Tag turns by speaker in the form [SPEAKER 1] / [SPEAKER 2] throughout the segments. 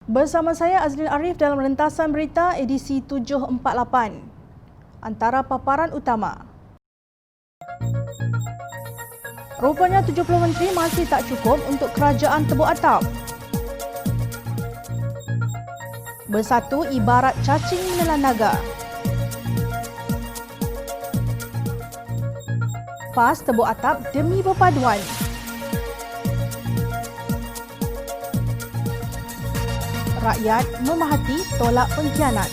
[SPEAKER 1] Bersama saya Azlin Arif dalam rentasan berita edisi 748. Antara paparan utama. Rupanya 70 menteri masih tak cukup untuk kerajaan tebuk atap. Bersatu ibarat cacing menelan naga. PAS tebuk atap demi perpaduan. Rakyat memahati tolak pengkhianat.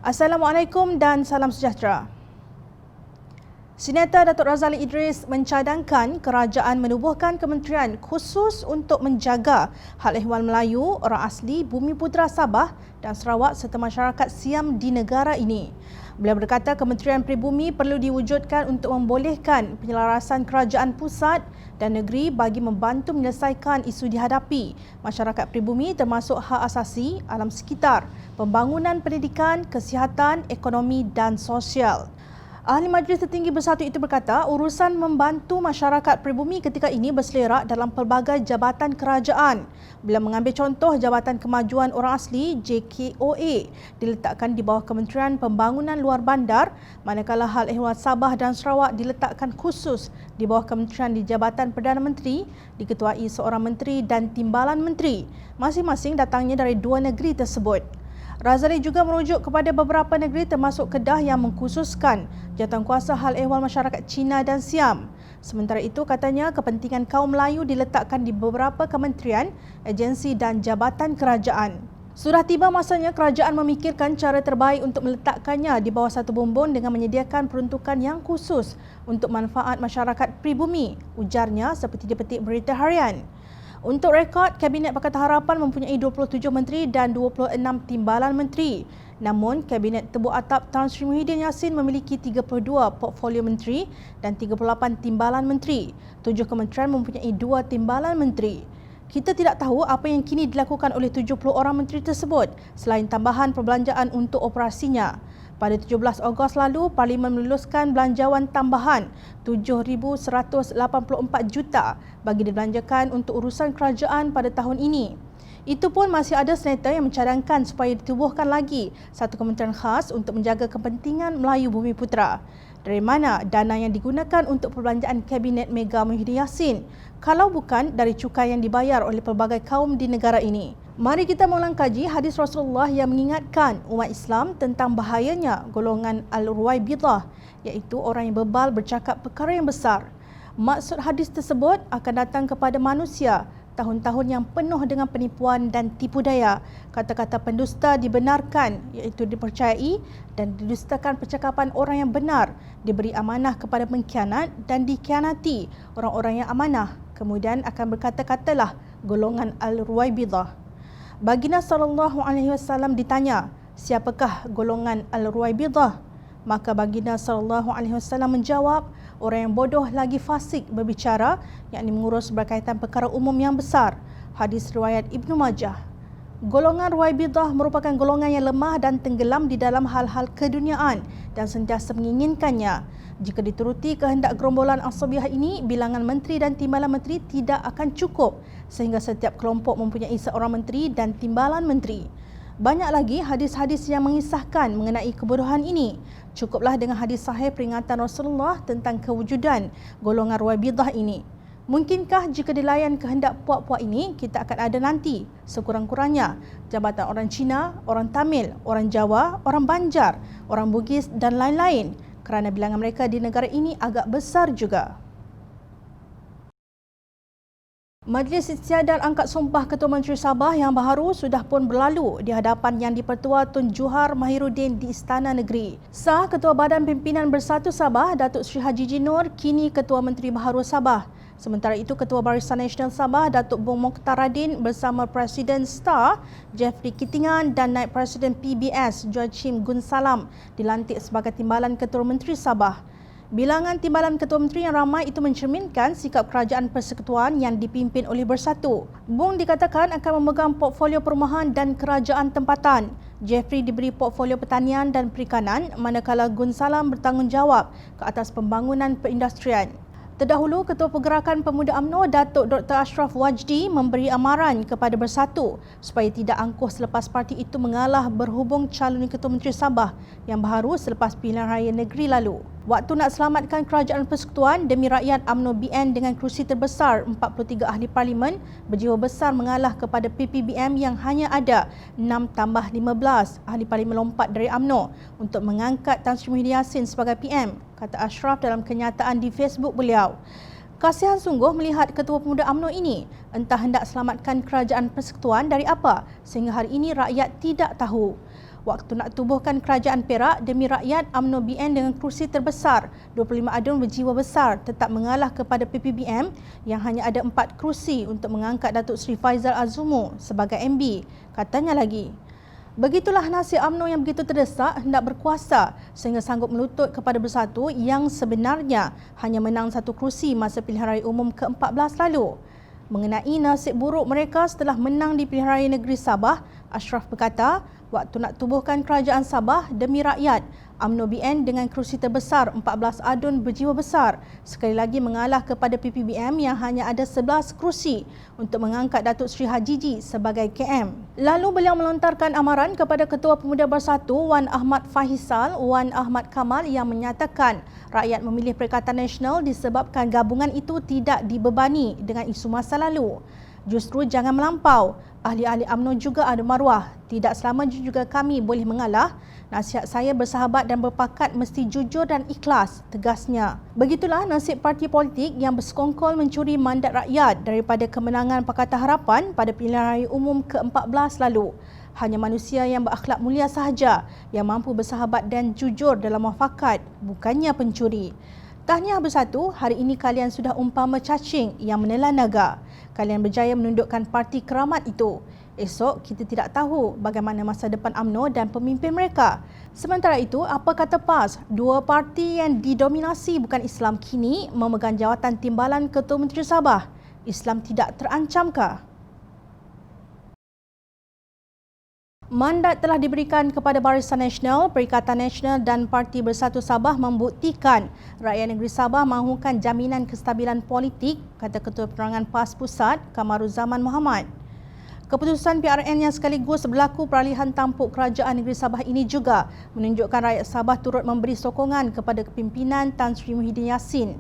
[SPEAKER 1] Assalamualaikum dan salam sejahtera. Senator Datuk Razali Idris mencadangkan kerajaan menubuhkan kementerian khusus untuk menjaga hal ehwal Melayu, orang asli Bumiputera Sabah dan Sarawak serta masyarakat Siam di negara ini. Beliau berkata Kementerian Peribumi perlu diwujudkan untuk membolehkan penyelarasan kerajaan pusat dan negeri bagi membantu menyelesaikan isu dihadapi masyarakat peribumi termasuk hak asasi, alam sekitar, pembangunan pendidikan, kesihatan, ekonomi dan sosial. Ahli Majlis Tertinggi Bersatu itu berkata urusan membantu masyarakat peribumi ketika ini berselerak dalam pelbagai jabatan kerajaan. Beliau mengambil contoh Jabatan Kemajuan Orang Asli JKOA diletakkan di bawah Kementerian Pembangunan Luar Bandar, manakala hal ehwal Sabah dan Sarawak diletakkan khusus di bawah Kementerian di Jabatan Perdana Menteri, diketuai seorang menteri dan timbalan menteri, masing-masing datangnya dari dua negeri tersebut. Razali juga merujuk kepada beberapa negeri termasuk Kedah yang mengkhususkan jawatankuasa hal ehwal masyarakat Cina dan Siam. Sementara itu katanya kepentingan kaum Melayu diletakkan di beberapa kementerian, agensi dan jabatan kerajaan. Sudah tiba masanya kerajaan memikirkan cara terbaik untuk meletakkannya di bawah satu bumbung dengan menyediakan peruntukan yang khusus untuk manfaat masyarakat pribumi, ujarnya seperti dipetik Berita Harian. Untuk rekod, Kabinet Pakatan Harapan mempunyai 27 menteri dan 26 timbalan menteri. Namun, Kabinet Tebuk Atap Tan Sri Muhyiddin Yassin memiliki 32 portfolio menteri dan 38 timbalan menteri. 7 kementerian mempunyai 2 timbalan menteri. Kita tidak tahu apa yang kini dilakukan oleh 70 orang menteri tersebut selain tambahan perbelanjaan untuk operasinya. Pada 17 Ogos lalu, Parlimen meluluskan belanjawan tambahan 7,184 juta bagi dibelanjakan untuk urusan kerajaan pada tahun ini. Itu pun masih ada senator yang mencadangkan supaya ditubuhkan lagi satu kementerian khas untuk menjaga kepentingan Melayu Bumiputera. Dari mana dana yang digunakan untuk perbelanjaan Kabinet Mega Muhyiddin Yassin kalau bukan dari cukai yang dibayar oleh pelbagai kaum di negara ini? Mari kita mengulang kaji hadis Rasulullah yang mengingatkan umat Islam tentang bahayanya golongan Al-Ruwaibidah, iaitu orang yang bebal bercakap perkara yang besar. Maksud hadis tersebut akan datang kepada manusia tahun-tahun yang penuh dengan penipuan dan tipu daya. Kata-kata pendusta dibenarkan, iaitu dipercayai, dan didustakan percakapan orang yang benar, diberi amanah kepada pengkhianat dan dikhianati orang-orang yang amanah. Kemudian akan berkata-katalah golongan Al-Ruwaibidah. Baginda SAW ditanya, siapakah golongan Al-Ruwaibidah? Maka Baginda SAW menjawab, orang yang bodoh lagi fasik berbicara, yakni mengurus berkaitan perkara umum yang besar. Hadis riwayat Ibnu Majah. Golongan Ruwaibidah merupakan golongan yang lemah dan tenggelam di dalam hal-hal keduniaan dan sentiasa menginginkannya. Jika dituruti kehendak gerombolan asabiah ini, bilangan menteri dan timbalan menteri tidak akan cukup sehingga setiap kelompok mempunyai seorang menteri dan timbalan menteri. Banyak lagi hadis-hadis yang mengisahkan mengenai kebodohan ini. Cukuplah dengan hadis sahih peringatan Rasulullah tentang kewujudan golongan Ruwaibidah ini. Mungkinkah jika dilayan kehendak puak-puak ini, kita akan ada nanti sekurang-kurangnya jabatan orang Cina, orang Tamil, orang Jawa, orang Banjar, orang Bugis dan lain-lain, kerana bilangan mereka di negara ini agak besar juga. Majlis Istiadat Angkat Sumpah Ketua Menteri Sabah yang baharu sudah pun berlalu di hadapan Yang di-Pertua Tun Juhar Mahiruddin di Istana Negeri. Sah Ketua Badan Pimpinan Bersatu Sabah, Datuk Sri Haji Jinur, kini Ketua Menteri Baharu Sabah. Sementara itu, Ketua Barisan Nasional Sabah Datuk Bong Mokhtar Radin bersama Presiden STAR Jeffrey Kitingan dan Naib Presiden PBS Joachim Gunsalam dilantik sebagai Timbalan Ketua Menteri Sabah. Bilangan timbalan Ketua Menteri yang ramai itu mencerminkan sikap kerajaan persekutuan yang dipimpin oleh Bersatu. Bong dikatakan akan memegang portfolio perumahan dan kerajaan tempatan. Jeffrey diberi portfolio pertanian dan perikanan, manakala Gunsalam bertanggungjawab ke atas pembangunan perindustrian. Terdahulu, Ketua Pergerakan Pemuda UMNO Datuk Dr. Ashraf Wajdi memberi amaran kepada Bersatu supaya tidak angkuh selepas parti itu mengalah berhubung calon Ketua Menteri Sabah yang baharu selepas pilihan raya negeri lalu. Waktu nak selamatkan kerajaan persekutuan demi rakyat, UMNO BN dengan kerusi terbesar 43 ahli parlimen berjiwa besar mengalah kepada PPBM yang hanya ada 6+15 ahli parlimen lompat dari UMNO untuk mengangkat Tan Sri Muhyiddin Yassin sebagai PM, kata Ashraf dalam kenyataan di Facebook beliau. Kasihan sungguh melihat Ketua Pemuda UMNO ini entah hendak selamatkan kerajaan persekutuan dari apa sehingga hari ini rakyat tidak tahu. Waktu nak tubuhkan kerajaan Perak demi rakyat, UMNO BN dengan kerusi terbesar 25 adun berjiwa besar tetap mengalah kepada PPBM yang hanya ada 4 kerusi untuk mengangkat Datuk Seri Faizal Azumu sebagai MB. Katanya lagi, begitulah nasib UMNO yang begitu terdesak hendak berkuasa sehingga sanggup melutut kepada Bersatu yang sebenarnya hanya menang 1 kerusi masa pilihan raya umum ke-14 lalu. Mengenai nasib buruk mereka setelah menang di pilihan raya negeri Sabah, Ashraf berkata, waktu nak tubuhkan kerajaan Sabah demi rakyat, UMNO BN dengan kerusi terbesar 14 adun berjiwa besar sekali lagi mengalah kepada PPBM yang hanya ada 11 kerusi untuk mengangkat Datuk Seri Hajiji sebagai KM. Lalu beliau melontarkan amaran kepada Ketua Pemuda Bersatu Wan Ahmad Fahisal Wan Ahmad Kamal yang menyatakan rakyat memilih Perikatan Nasional disebabkan gabungan itu tidak dibebani dengan isu masa lalu. Justru jangan melampau. Ahli-ahli UMNO juga ada maruah. Tidak selama juga kami boleh mengalah. Nasihat saya bersahabat dan berpakat mesti jujur dan ikhlas, tegasnya. Begitulah nasib parti politik yang bersekongkol mencuri mandat rakyat daripada kemenangan Pakatan Harapan pada pilihan raya umum ke-14 lalu. Hanya manusia yang berakhlak mulia sahaja yang mampu bersahabat dan jujur dalam muafakat, bukannya pencuri. Tahniah Bersatu, hari ini kalian sudah umpama cacing yang menelan naga. Kalian berjaya menundukkan parti keramat itu. Esok kita tidak tahu bagaimana masa depan UMNO dan pemimpin mereka. Sementara itu, apa kata PAS? Dua parti yang didominasi bukan Islam kini memegang jawatan timbalan Ketua Menteri Sabah. Islam tidak terancamkah? Mandat telah diberikan kepada Barisan Nasional, Perikatan Nasional dan Parti Bersatu Sabah membuktikan rakyat negeri Sabah mahukan jaminan kestabilan politik, kata Ketua Penerangan PAS Pusat, Kamaruzaman Muhammad. Keputusan PRN yang sekaligus berlaku peralihan tampuk kerajaan negeri Sabah ini juga menunjukkan rakyat Sabah turut memberi sokongan kepada kepimpinan Tan Sri Muhyiddin Yassin.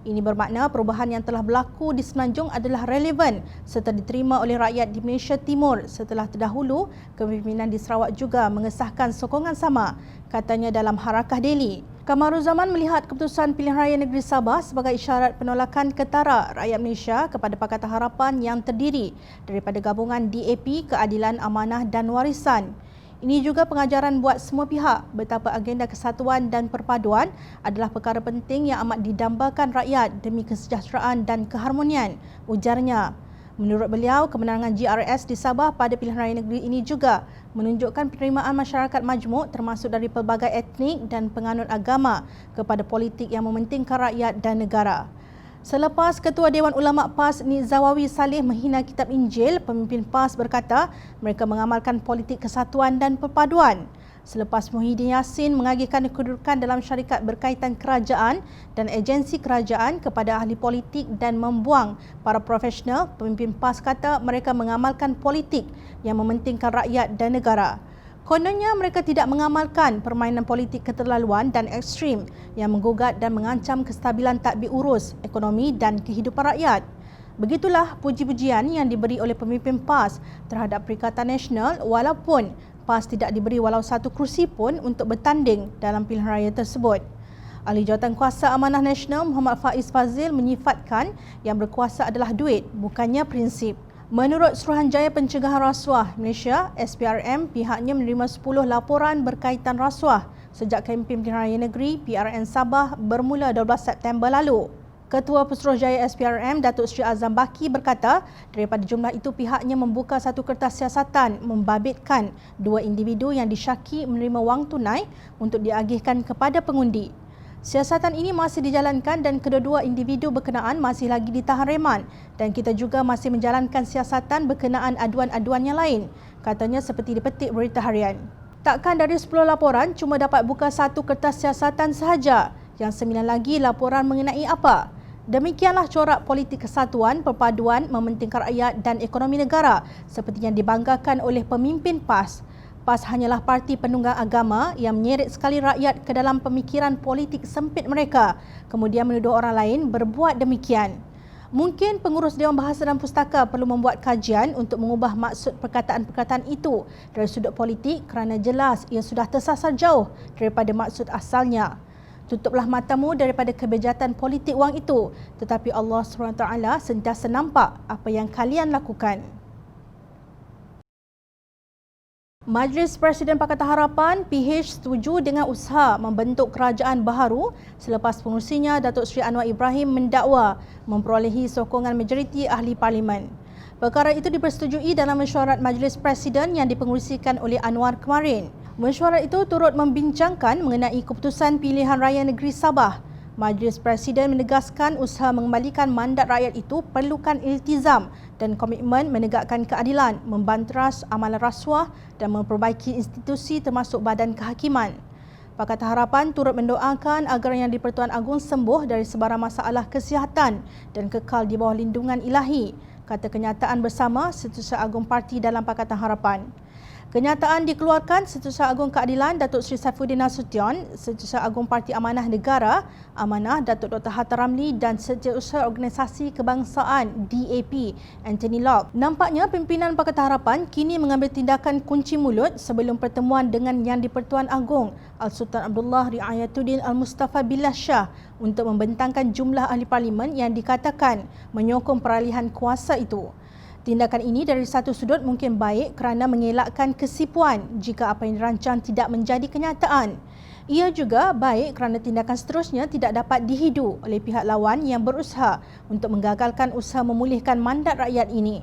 [SPEAKER 1] Ini bermakna perubahan yang telah berlaku di Semenanjung adalah relevan serta diterima oleh rakyat di Malaysia Timur setelah terdahulu kepimpinan di Sarawak juga mengesahkan sokongan sama, katanya dalam Harakah Daily. Kamaruzaman melihat keputusan pilihan raya negeri Sabah sebagai isyarat penolakan ketara rakyat Malaysia kepada Pakatan Harapan yang terdiri daripada gabungan DAP, Keadilan, Amanah dan Warisan. Ini juga pengajaran buat semua pihak betapa agenda kesatuan dan perpaduan adalah perkara penting yang amat didambakan rakyat demi kesejahteraan dan keharmonian, ujarnya. Menurut beliau, kemenangan GRS di Sabah pada pilihan raya negeri ini juga menunjukkan penerimaan masyarakat majmuk termasuk dari pelbagai etnik dan penganut agama kepada politik yang mementingkan rakyat dan negara. Selepas Ketua Dewan Ulama PAS Nizawawi Saleh menghina kitab Injil, pemimpin PAS berkata mereka mengamalkan politik kesatuan dan perpaduan. Selepas Muhyiddin Yassin mengagihkan kedudukan dalam syarikat berkaitan kerajaan dan agensi kerajaan kepada ahli politik dan membuang para profesional, pemimpin PAS kata mereka mengamalkan politik yang mementingkan rakyat dan negara. Kononnya mereka tidak mengamalkan permainan politik keterlaluan dan ekstrim yang menggugat dan mengancam kestabilan tadbir urus ekonomi dan kehidupan rakyat. Begitulah puji-pujian yang diberi oleh pemimpin PAS terhadap Perikatan Nasional walaupun PAS tidak diberi walau satu kerusi pun untuk bertanding dalam pilihan raya tersebut. Ahli Jawatankuasa Amanah Nasional Muhammad Faiz Fazil menyifatkan yang berkuasa adalah duit, bukannya prinsip. Menurut Suruhanjaya Pencegahan Rasuah Malaysia, SPRM, pihaknya menerima 10 laporan berkaitan rasuah sejak kempen pilihan raya negeri PRN Sabah bermula 12 September lalu. Ketua Pesuruhjaya SPRM Datuk Seri Azam Baki berkata daripada jumlah itu pihaknya membuka satu kertas siasatan membabitkan 2 individu yang disyaki menerima wang tunai untuk diagihkan kepada pengundi. Siasatan ini masih dijalankan dan kedua-dua individu berkenaan masih lagi ditahan reman dan kita juga masih menjalankan siasatan berkenaan aduan-aduan yang lain, katanya seperti dipetik Berita Harian. Takkan dari 10 laporan cuma dapat buka satu kertas siasatan sahaja, yang 9 lagi laporan mengenai apa? Demikianlah corak politik kesatuan, perpaduan, mementingkan rakyat dan ekonomi negara seperti yang dibanggakan oleh pemimpin PAS. PAS hanyalah parti penunggang agama yang menyeret sekali rakyat ke dalam pemikiran politik sempit mereka, kemudian menuduh orang lain berbuat demikian. Mungkin pengurus Dewan Bahasa dan Pustaka perlu membuat kajian untuk mengubah maksud perkataan-perkataan itu dari sudut politik kerana jelas ia sudah tersasar jauh daripada maksud asalnya. Tutuplah matamu daripada kebejatan politik wang itu, tetapi Allah SWT sentiasa nampak apa yang kalian lakukan. Majlis Presiden Pakatan Harapan PH setuju dengan usaha membentuk kerajaan baharu selepas pengurusinya Datuk Seri Anwar Ibrahim mendakwa memperolehi sokongan majoriti ahli parlimen. Perkara itu dipersetujui dalam mesyuarat Majlis Presiden yang dipengerusikan oleh Anwar kemarin. Mesyuarat itu turut membincangkan mengenai keputusan pilihan raya negeri Sabah. Majlis Presiden menegaskan usaha mengembalikan mandat rakyat itu perlukan iltizam dan komitmen menegakkan keadilan, membanteras amalan rasuah dan memperbaiki institusi termasuk badan kehakiman. Pakatan Harapan turut mendoakan agar Yang di-Pertuan Agong sembuh dari sebarang masalah kesihatan dan kekal di bawah lindungan ilahi, kata kenyataan bersama Setiausaha Agong Parti dalam Pakatan Harapan. Kenyataan dikeluarkan Setiausaha Agong Keadilan Datuk Seri Saifuddin Nasution, Setiausaha Agong Parti Amanah Negara, Amanah Datuk Dr. Hatta Ramli dan Setiausaha Organisasi Kebangsaan DAP Anthony Locke. Nampaknya pimpinan Pakatan Harapan kini mengambil tindakan kunci mulut sebelum pertemuan dengan Yang di-Pertuan Agong Al-Sultan Abdullah Riayatuddin Al-Mustafa Billah Shah untuk membentangkan jumlah ahli parlimen yang dikatakan menyokong peralihan kuasa itu. Tindakan ini dari satu sudut mungkin baik kerana mengelakkan kesipuan jika apa yang dirancang tidak menjadi kenyataan. Ia juga baik kerana tindakan seterusnya tidak dapat dihidu oleh pihak lawan yang berusaha untuk menggagalkan usaha memulihkan mandat rakyat ini.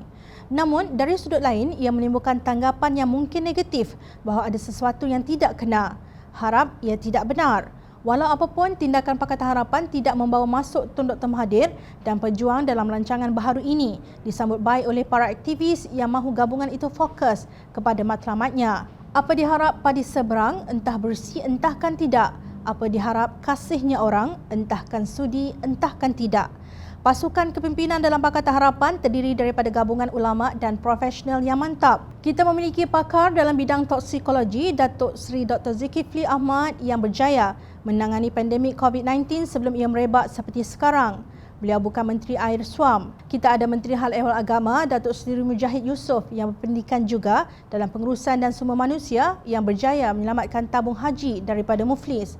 [SPEAKER 1] Namun, dari sudut lain, ia menimbulkan tanggapan yang mungkin negatif bahawa ada sesuatu yang tidak kena. Harap ia tidak benar. Walau apapun, tindakan Pakatan Harapan tidak membawa masuk Tun Dr. Mahathir dan pejuang dalam rancangan baharu ini disambut baik oleh para aktivis yang mahu gabungan itu fokus kepada matlamatnya. Apa diharap padi seberang, entah bersih entahkan tidak. Apa diharap kasihnya orang, entahkan sudi entahkan tidak. Pasukan kepimpinan dalam Pakatan Harapan terdiri daripada gabungan ulama dan profesional yang mantap. Kita memiliki pakar dalam bidang toksikologi, Datuk Seri Dr. Zulkifli Ahmad yang berjaya menangani pandemik COVID-19 sebelum ia merebak seperti sekarang. Beliau bukan Menteri Air Suam. Kita ada Menteri Hal Ehwal Agama, Datuk Seri Mujahid Yusof yang berpendidikan juga dalam pengurusan dan sumber manusia yang berjaya menyelamatkan tabung haji daripada muflis.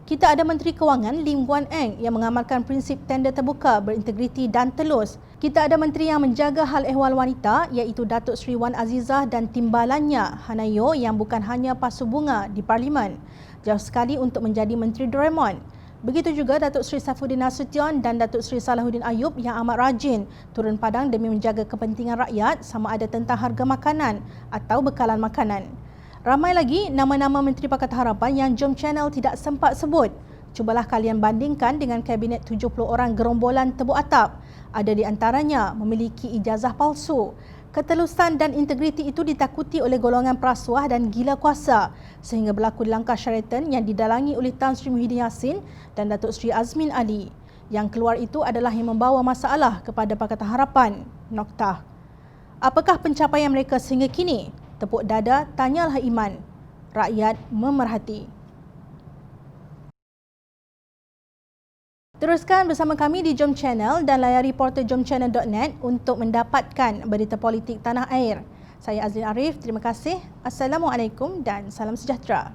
[SPEAKER 1] Kita ada Menteri Kewangan Lim Guan Eng yang mengamalkan prinsip tender terbuka, berintegriti dan telus. Kita ada Menteri yang menjaga hal ehwal wanita iaitu Datuk Seri Wan Azizah dan timbalannya Hanayo yang bukan hanya pasu bunga di Parlimen. Jauh sekali untuk menjadi Menteri Doraemon. Begitu juga Datuk Seri Saifuddin Nasution dan Datuk Seri Salahuddin Ayub yang amat rajin turun padang demi menjaga kepentingan rakyat sama ada tentang harga makanan atau bekalan makanan. Ramai lagi nama-nama Menteri Pakatan Harapan yang Jom Channel tidak sempat sebut. Cubalah kalian bandingkan dengan Kabinet 70 orang gerombolan tebuk atap. Ada di antaranya memiliki ijazah palsu. Ketelusan dan integriti itu ditakuti oleh golongan perasuah dan gila kuasa sehingga berlaku langkah Sheraton yang didalangi oleh Tan Sri Muhyiddin Yassin dan Datuk Sri Azmin Ali. Yang keluar itu adalah yang membawa masalah kepada Pakatan Harapan. Noktah. Apakah pencapaian mereka sehingga kini? Tepuk dada, tanyalah iman. Rakyat memerhati. Teruskan bersama kami di Jom Channel dan layari portal jomchannel.net untuk mendapatkan berita politik tanah air. Saya Azlin Arif, terima kasih. Assalamualaikum dan salam sejahtera.